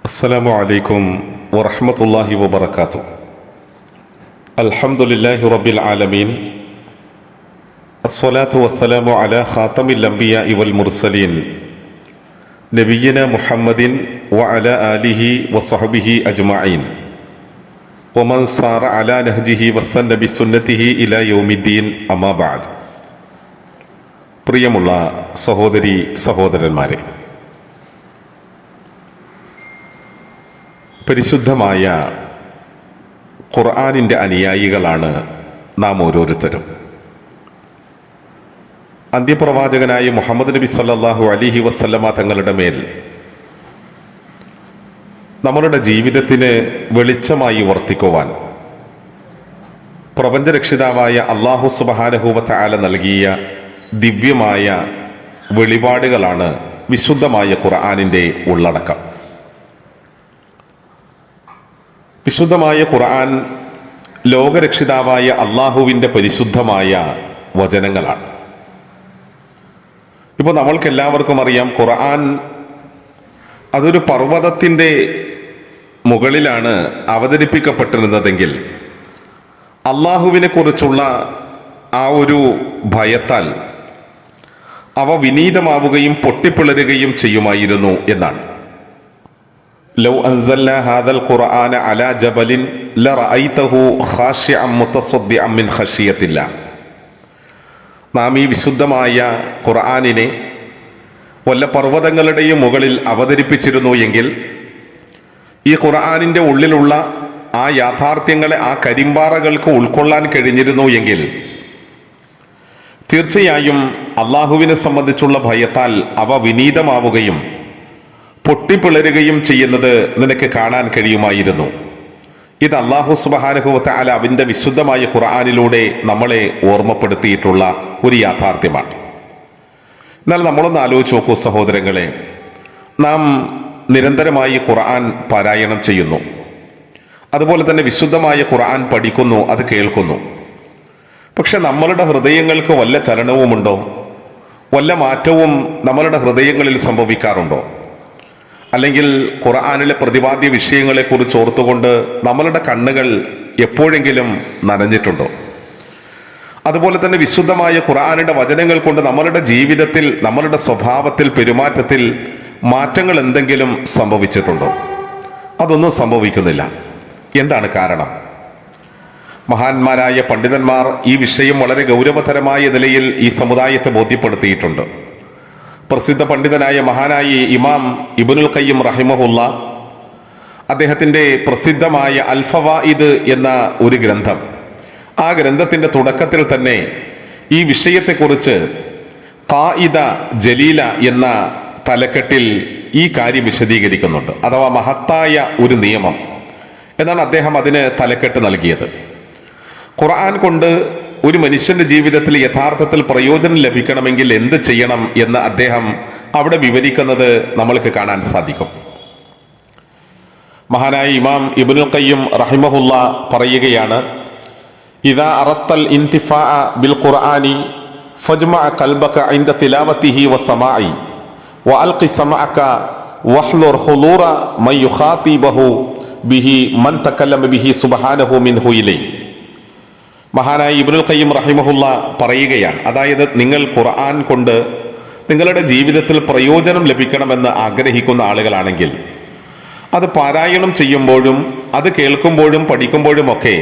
അസ്സലാമു അലൈക്കും വറഹ്മത്തുള്ളാഹി വബറകാതുഹു. അൽഹംദുലില്ലാഹി റബ്ബിൽ ആലമീൻ. അസ്സലാത്തു വസ്സലാമു അലാ ഖാതമിൽ അംബിയാഇ വൽ മുർസലീൻ നബിയ്യിനാ മുഹമ്മദിൻ വഅലാ ആലിഹി വസ്വഹ്ബിഹി അജ്മഈൻ വമൻ സാറ അലാ നഹ്ജിഹി വസ്സന്ന ബിസുന്നതിഹി ഇലാ യൗമിദ്ദീൻ. അമ്മാ ബഅദ്. പ്രിയമുള്ള സഹോദരി സഹോദരന്മാരെ, പരിശുദ്ധമായ ഖുർആനിൻ്റെ അനുയായികളാണ് നാം ഓരോരുത്തരും. അന്ത്യപ്രവാചകനായ മുഹമ്മദ് നബി സല്ലല്ലാഹു അലൈഹി വസല്ലമ തങ്ങളുടെ മേൽ നമ്മളുടെ ജീവിതത്തിന് വെളിച്ചമായി വർത്തിക്കുവാൻ പ്രപഞ്ചരക്ഷിതാവായ അല്ലാഹു സുബ്ഹാനഹു വ തആല നൽകിയ ദിവ്യമായ വെളിപാടുകളാണ് വിശുദ്ധമായ ഖുർആനിൻ്റെ ഉള്ളടക്കം. വിശുദ്ധമായ ഖുർആൻ ലോകരക്ഷിതാവായ അള്ളാഹുവിൻ്റെ പരിശുദ്ധമായ വചനങ്ങളാണ്. ഇപ്പോൾ നമ്മൾക്കെല്ലാവർക്കും അറിയാം, ഖുർആൻ അതൊരു പർവ്വതത്തിൻ്റെ മുകളിലാണ് അവതരിപ്പിക്കപ്പെട്ടിരുന്നതെങ്കിൽ അള്ളാഹുവിനെ കുറിച്ചുള്ള ആ ഒരു ഭയത്താൽ അവ വിനീതമാവുകയും പൊട്ടിപ്പിളരുകയും ചെയ്യുമായിരുന്നു എന്നാണ്. ലൗ അൻസൽനാ ഹാദൽ ഖുർആന അലാ ജബലിൻ ലറഅയ്തഹു ഖാശിഅൻ മുതസദ്ദിഅൻ മിൻ ഖശിയത്തില്ലാഹ്. നാം ഈ വിശുദ്ധമായ ഖുർആനിനെ വല്ല പർവ്വതങ്ങളുടെയും മുകളിൽ അവതരിപ്പിച്ചിരുന്നു എങ്കിൽ ഈ ഖുർആനിൻ്റെ ഉള്ളിലുള്ള ആ യാഥാർത്ഥ്യങ്ങളെ ആ കരിമ്പാറകൾക്ക് ഉൾക്കൊള്ളാൻ കഴിഞ്ഞിരുന്നു എങ്കിൽ തീർച്ചയായും അള്ളാഹുവിനെ സംബന്ധിച്ചുള്ള ഭയത്താൽ അവ വിനീതമാവുകയും പൊട്ടിപ്പിളരുകയും ചെയ്യുന്നത് നിനക്ക് കാണാൻ കഴിയുമായിരുന്നു. ഇത് അല്ലാഹു സുബ്ഹാനഹു വ തആല അവൻ്റെ വിശുദ്ധമായ ഖുർആനിലൂടെ നമ്മളെ ഓർമ്മപ്പെടുത്തിയിട്ടുള്ള ഒരു യാഥാർത്ഥ്യമാണ്. എന്നാൽ നമ്മളൊന്ന് ആലോചിച്ച് നോക്കൂ സഹോദരങ്ങളെ, നാം നിരന്തരമായി ഖുർആൻ പാരായണം ചെയ്യുന്നു, അതുപോലെ തന്നെ വിശുദ്ധമായ ഖുർആൻ പഠിക്കുന്നു, അത് കേൾക്കുന്നു. പക്ഷെ നമ്മളുടെ ഹൃദയങ്ങൾക്ക് വല്ല ചലനവുമുണ്ടോ? വല്ല മാറ്റവും നമ്മളുടെ ഹൃദയങ്ങളിൽ സംഭവിക്കാറുണ്ടോ? അല്ലെങ്കിൽ ഖുർആനിലെ പ്രതിപാദ്യ വിഷയങ്ങളെക്കുറിച്ച് ഓർത്തുകൊണ്ട് നമ്മളുടെ കണ്ണുകൾ എപ്പോഴെങ്കിലും നനഞ്ഞിട്ടുണ്ടോ? അതുപോലെ തന്നെ വിശുദ്ധമായ ഖുർആനിന്റെ വചനങ്ങൾ കൊണ്ട് നമ്മളുടെ ജീവിതത്തിൽ, നമ്മളുടെ സ്വഭാവത്തിൽ, പെരുമാറ്റത്തിൽ മാറ്റങ്ങൾ എന്തെങ്കിലും സംഭവിച്ചിട്ടുണ്ടോ? അതൊന്നും സംഭവിക്കുന്നില്ല. എന്താണ് കാരണം? മഹാന്മാരായ പണ്ഡിതന്മാർ ഈ വിഷയം വളരെ ഗൗരവതരമായ നിലയിൽ ഈ സമുദായത്തെ ബോധ്യപ്പെടുത്തിയിട്ടുണ്ട്. പ്രസിദ്ധ പണ്ഡിതനായ മഹാനായ ഇമാം ഇബ്നുൽ ഖയ്യിം റഹിമഹുല്ല, അദ്ദേഹത്തിൻ്റെ പ്രസിദ്ധമായ അൽ ഫവായിദ് എന്ന ഒരു ഗ്രന്ഥം, ആ ഗ്രന്ഥത്തിൻ്റെ തുടക്കത്തിൽ തന്നെ ഈ വിഷയത്തെക്കുറിച്ച് ഖായിദ ജലീല എന്ന തലക്കെട്ടിൽ ഈ കാര്യം വിശദീകരിക്കുന്നുണ്ട്. അഥവാ മഹത്തായ ഒരു നിയമം എന്നാണ് അദ്ദേഹം അതിന് തലക്കെട്ട് നൽകിയത്. ഖുർആൻ കൊണ്ട് ഒരു മനുഷ്യന്റെ ജീവിതത്തിൽ യഥാർത്ഥത്തിൽ പ്രയോജനം ലഭിക്കണമെങ്കിൽ എന്ത് ചെയ്യണം എന്ന് അദ്ദേഹം അവിടെ വിവരിക്കുന്നത് നമ്മൾക്ക് കാണാൻ സാധിക്കും. മഹാനായ ഇമാം ഇബ്നുൽ ഖയ്യിം റഹിമഹുല്ല പറയുകയാണ്, ഇദാ അറത്തൽ ഇന്തിഫാഅ ബിൽ ഖുർആനി ഫജ്മഅ ഖൽബക ഇൻദ തിലാവതിഹി വസമാഇ വഅൽഖി സമഅക വഹ്ലുർ ഹുലൂറ മൻ യുഖാതിബഹു ബിഹി മൻ തകല്ലമ ബിഹി സുബ്ഹാനഹു മിൻഹു ഇലൈ. മഹാനായ ഇബ്നുൽ ഖയ്യിം റഹിമഹുല്ല പറയുകയാണ്, അതായത് നിങ്ങൾ ഖുർആൻ കൊണ്ട് നിങ്ങളുടെ ജീവിതത്തിൽ പ്രയോജനം ലഭിക്കണമെന്ന് ആഗ്രഹിക്കുന്ന ആളുകളാണെങ്കിൽ അത് പാരായണം ചെയ്യുമ്പോഴും അത് കേൾക്കുമ്പോഴും പഠിക്കുമ്പോഴുമൊക്കെ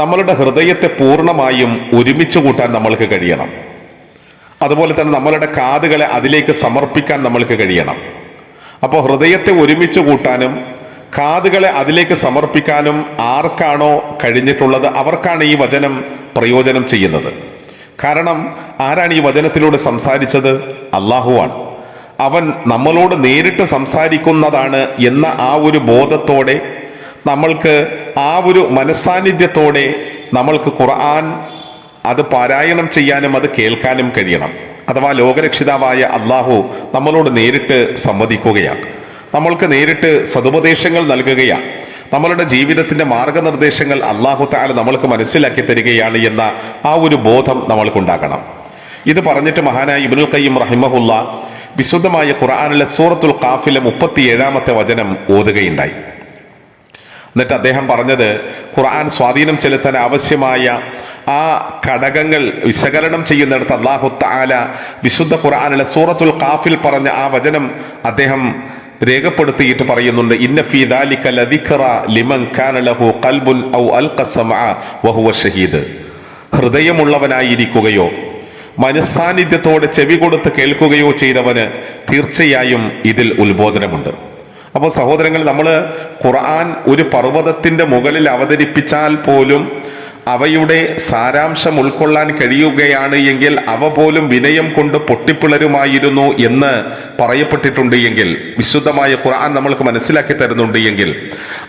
നമ്മളുടെ ഹൃദയത്തെ പൂർണ്ണമായും ഒരുമിച്ച് കൂട്ടാൻ നമ്മൾക്ക് കഴിയണം. അതുപോലെ തന്നെ നമ്മളുടെ കാതുകളെ അതിലേക്ക് സമർപ്പിക്കാൻ നമ്മൾക്ക് കഴിയണം. അപ്പോൾ ഹൃദയത്തെ ഒരുമിച്ച് കൂട്ടാനും കാതുകളെ അതിലേക്ക് സമർപ്പിക്കാനും ആർക്കാണോ കഴിഞ്ഞിട്ടുള്ളത് അവർക്കാണ് ഈ വചനം പ്രയോജനം ചെയ്യുന്നത്. കാരണം ആരാണ് ഈ വചനത്തിലൂടെ സംസാരിച്ചത്? അള്ളാഹുവാണ്. അവൻ നമ്മളോട് നേരിട്ട് സംസാരിക്കുന്നതാണ് എന്ന ആ ഒരു ബോധത്തോടെ, നമ്മൾക്ക് ആ ഒരു മനസ്സാന്നിധ്യത്തോടെ നമ്മൾക്ക് ഖുർആൻ അത് പാരായണം ചെയ്യാനും അത് കേൾക്കാനും കഴിയണം. അഥവാ ലോകരക്ഷിതാവായ അള്ളാഹു നമ്മളോട് നേരിട്ട് സംവദിക്കുകയാണ്, നമ്മൾക്ക് നേരിട്ട് സതുപദേശങ്ങൾ നൽകുകയാണ്, നമ്മളുടെ ജീവിതത്തിന്റെ മാർഗനിർദ്ദേശങ്ങൾ അല്ലാഹു തആല നമ്മൾക്ക് മനസ്സിലാക്കി തരികയാണ് എന്ന ആ ഒരു ബോധം നമ്മൾക്കുണ്ടാകണം. ഇത് പറഞ്ഞിട്ട് മഹാനായ ഇബ്നുൽ ഖയ്യിം റഹിമഹുല്ല വിശുദ്ധമായ ഖുർആനിലെ സൂറത്തുൽ ഖാഫിലെ 37-ാമത്തെ വചനം ഓതുകയുണ്ടായി. എന്നിട്ട് അദ്ദേഹം പറഞ്ഞത്, ഖുർആൻ സ്വാധീനം ചെലുത്താൻ ആവശ്യമായ ആ ഘടകങ്ങൾ വിശകലനം ചെയ്യുന്നിടത്ത് അല്ലാഹു തആല വിശുദ്ധ ഖുർആനിലെ സൂറത്തുൽ ഖാഫിൽ പറഞ്ഞ ആ വചനം അദ്ദേഹം രേഖപ്പെടുത്തിയിട്ട് പറയുന്നുണ്ട്, ഇന്ന ഫീ ദാലിക ലദിക്റ ലിമൻ കാന ലഹു ഖൽബുൻ ഔ അൽഖ സമഅ വഹുവ ഷഹീദ്. ഹൃദയമുള്ളവനായിരിക്കുകയോ മനസ്സാന്നിധ്യത്തോടെ ചെവി കൊടുത്ത് കേൾക്കുകയോ ചെയ്തവന് തീർച്ചയായും ഇതിൽ ഉത്ബോധനമുണ്ട്. അപ്പോൾ സഹോദരങ്ങൾ, നമ്മൾ ഖുർആൻ ഒരു പർവ്വതത്തിന്റെ മുകളിൽ അവതരിപ്പിച്ചാൽ പോലും അവയുടെ സാരാംശം ഉൾക്കൊള്ളാൻ കഴിയുകയാണ് എങ്കിൽ അവ പോലും വിനയം കൊണ്ട് പൊട്ടിപ്പിളരുമായിരുന്നു എന്ന് പറയപ്പെട്ടിട്ടുണ്ട് എങ്കിൽ, വിശുദ്ധമായ ഖുർആൻ നമ്മൾക്ക് മനസ്സിലാക്കി തരുന്നുണ്ട് എങ്കിൽ,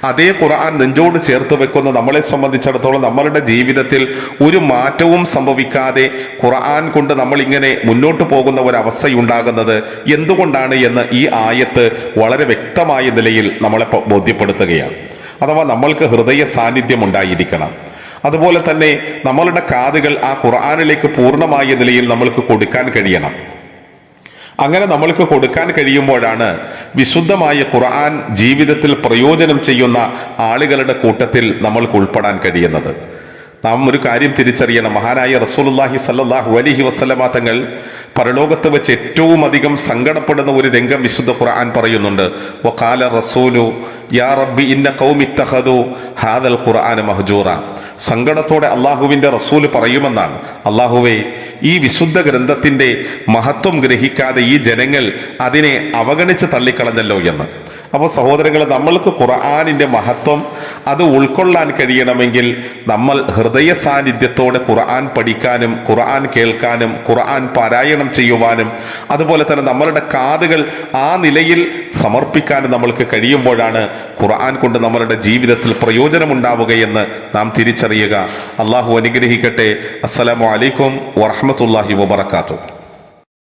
അതേ ഖുർആൻ നെഞ്ചോട് ചേർത്ത് വെക്കുന്ന നമ്മളെ സംബന്ധിച്ചിടത്തോളം നമ്മളുടെ ജീവിതത്തിൽ ഒരു മാറ്റവും സംഭവിക്കാതെ ഖുർആൻ കൊണ്ട് നമ്മൾ ഇങ്ങനെ മുന്നോട്ട് പോകുന്ന ഒരവസ്ഥയുണ്ടാകുന്നത് എന്തുകൊണ്ടാണ് എന്ന് ഈ ആയത്ത് വളരെ വ്യക്തമായ നിലയിൽ നമ്മളെ ബോധ്യപ്പെടുത്തുകയാണ്. അഥവാ നമ്മൾക്ക് ഹൃദയ സാന്നിധ്യം ഉണ്ടായിരിക്കണം. അതുപോലെ തന്നെ നമ്മളുടെ കാതുകൾ ആ ഖുർആനിലേക്ക് പൂർണ്ണമായ നിലയിൽ നമ്മൾക്ക് കൊടുക്കാൻ കഴിയണം. അങ്ങനെ നമ്മൾക്ക് കൊടുക്കാൻ കഴിയുമ്പോഴാണ് വിശുദ്ധമായ ഖുർആൻ ജീവിതത്തിൽ പ്രയോജനം ചെയ്യുന്ന ആളുകളുടെ കൂട്ടത്തിൽ നമ്മൾക്ക് ഉൾപ്പെടാൻ കഴിയുന്നത്. നാം ഒരു കാര്യം തിരിച്ചറിയണം. മഹാനായ റസൂലുള്ളാഹി സ്വല്ലല്ലാഹു അലൈഹി വസല്ലമ തങ്ങൾ പരലോകത്ത് വെച്ച് ഏറ്റവും അധികം സങ്കടപ്പെടുന്ന ഒരു രംഗം വിശുദ്ധ ഖുർആൻ പറയുന്നുണ്ട്. വഖാല റസൂലു യാ റബ്ബി ഇന്ന ഖൗമി ഇത്തഖദു ഹാദൽ ഖുർആന മഹ്ജൂറ. സങ്കടത്തോടെ അള്ളാഹുവിന്റെ റസൂൽ പറയുമെന്നാണ്, അള്ളാഹുവേ, ഈ വിശുദ്ധ ഗ്രന്ഥത്തിന്റെ മഹത്വം ഗ്രഹിക്കാതെ ഈ ജനങ്ങൾ അതിനെ അവഗണിച്ച് തള്ളിക്കളഞ്ഞല്ലോ എന്ന്. അപ്പോൾ സഹോദരങ്ങളെ, നമ്മൾക്ക് ഖുർആനിന്റെ മഹത്വം അത് ഉൾക്കൊള്ളാൻ കഴിയണമെങ്കിൽ നമ്മൾ ഹൃദയ സാന്നിധ്യത്തോടെ ഖുർആൻ പഠിക്കാനും ഖുർആൻ കേൾക്കാനും ഖുർആൻ പാരായണം ചെയ്യുവാനും അതുപോലെ തന്നെ നമ്മളുടെ കാതുകൾ ആ നിലയിൽ സമർപ്പിക്കാനും നമ്മൾക്ക് കഴിയുമ്പോഴാണ് ഖുർആൻ കൊണ്ട് നമ്മളുടെ ജീവിതത്തിൽ പ്രയോജനമുണ്ടാവുകയെന്ന് നാം തിരിച്ചറിയുക. അള്ളാഹു അനുഗ്രഹിക്കട്ടെ. അസ്സലാമു അലൈക്കും വറഹ്മത്തുള്ളാഹി വബറകാതുഹു.